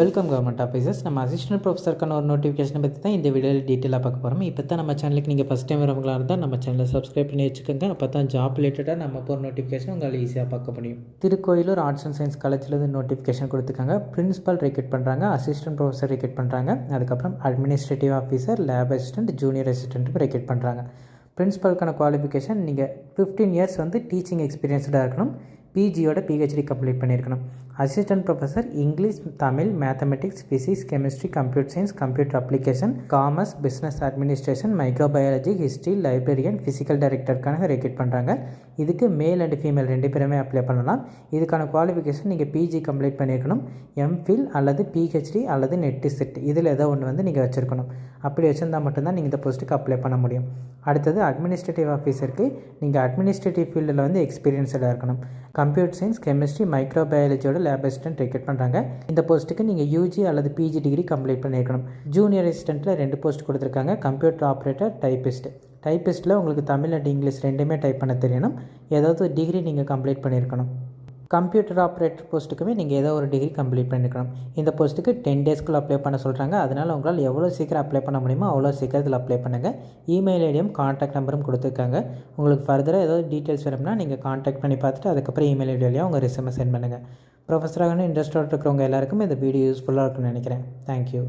Welcome government officers. நம்ம assistant ப்ரொஃபஸருக்கான ஒரு நோட்டிஃபிகேஷனை பற்றி தான் இந்த வீடியோவில் டீட்டெயிலாக பார்க்க போகிறோம். இப்போ தான் நம்ம சேனலுக்கு நீங்கள் ஃபஸ்ட் டைம் வரவங்களா இருந்தால் நம்ம சேனலை சப்ஸ்கிரைப் பண்ணி வச்சுக்கோங்க. அப்போ தான் ஜாப் ரிலேட்டடாக நம்ம போகிற நோட்டிஃபிகேஷன் உங்களால் ஈஸியாக பார்க்க முடியும். திருக்கோயிலூர் ஆர்ட்ஸ் அண்ட் சயின்ஸ் காலேஜில் நோட்டிஃபிகேஷன் கொடுத்துருக்காங்க. பிரின்சிபல் ரெக்ரூட் பண்ணுறாங்க, அசிஸ்டன்ட் ப்ரொஃபஸர் ரெக்ரூட் பண்ணுறாங்க, அதுக்கப்புறம் administrative officer, lab assistant, junior அசிஸ்டன்ட்டும் ரெக்ரூட் பண்ணுறாங்க. பிரின்சிபலுக்கான குவாலிஃபிகேஷன் நீங்கள் 15 இயர்ஸ் டீச்சிங் எக்ஸ்பீரியன்ஸ்டாக இருக்கணும். பிஜியோட பிஹெச்டி கம்ப்ளீட் பண்ணியிருக்கணும். Assistant professor English, Tamil, mathematics, physics, chemistry, computer science, computer application, commerce, business administration, microbiology, history, librarian, physical டைரக்டருக்கான ரெக்ரூட் பண்ணுறாங்க. இதுக்கு மேல் அண்ட் ஃபீமேல் 2 பேருமே அப்ளை பண்ணலாம். இதுக்கான குவாலிஃபிகேஷன் நீங்கள் பிஜி கம்ப்ளீட் பண்ணியிருக்கணும். எம்ஃபில் அல்லது பிஹெச்டி அல்லது நெட் செட் இதில் ஏதோ ஒன்று நீங்கள் வச்சுருக்கணும். அப்படி வச்சுருந்தால் மட்டும்தான் நீங்கள் இந்த போஸ்ட்டுக்கு அப்ளை பண்ண முடியும். அடுத்தது அட்மினிஸ்ட்ரேட்டிவ் ஆஃபீஸருக்கு நீங்கள் அட்மினிஸ்ட்ரேட்டிவ் ஃபீல்டில் எக்ஸ்பீரியன்ஸாக இருக்கணும். கம்ப்யூட்டர் சயின்ஸ், கெமிஸ்ட்ரி, மைக்ரோபயாலஜியோட லேப் அசிஸ்டன்ட் ரெக்ரூட் பண்ணுறாங்க. இந்த போஸ்ட்டுக்கு நீங்கள் யூஜி அல்லது பிஜி டிகிரி கம்ப்ளீட் பண்ணியிருக்கணும். ஜூனியர் அசிஸ்டண்ட்டில் 2 போஸ்ட் கொடுத்துருக்காங்க. கம்ப்யூட்டர் ஆப்ரேட்டர், டைப்பிஸ்ட்டில் உங்களுக்கு தமிழ் அண்ட் இங்கிலீஷ் 2மே டைப் பண்ண தெரியணும். ஏதாவது டிகிரி நீங்கள் கம்ப்ளீட் பண்ணியிருக்கணும். கம்ப்யூட்டர் ஆப்ரேட்டர் போஸ்ட்டுக்குமே நீங்கள் ஏதோ ஒரு டிகிரி கம்ப்ளீட் பண்ணியிருக்கணும். இந்த போஸ்ட்டுக்கு 10 டேஸ்க்குள்ளே அப்ளை பண்ண சொல்கிறாங்க. அதனால் உங்களால் எவ்வளோ சீக்கிரம் அப்ளை பண்ண முடியுமோ அவ்வளோ சீக்கிரத்தில் அப்ளை பண்ணுங்கள். இமெயில் ஐடியும் கான்டாக்ட் நம்பரும் கொடுத்துருக்காங்க. உங்களுக்கு ஃபர்தராக ஏதாவது டீட்டெயில்ஸ் வேணும்னா நீங்கள் கான்டாக்ட் பண்ணி பார்த்துட்டு அதுக்கப்புறம் இமெயில் ஐடியிலையும் உங்கள் ரெஸ்யூமை சென்ட் பண்ணுங்கள். ப்ரொஃபஸராக இன்ட்ரெஸ்டாக இருக்கிறவங்க எல்லாருக்கும் இந்த வீடியோ யூஸ்ஃபுல்லாக இருக்குன்னு நினைக்கிறேன். தேங்க்யூ.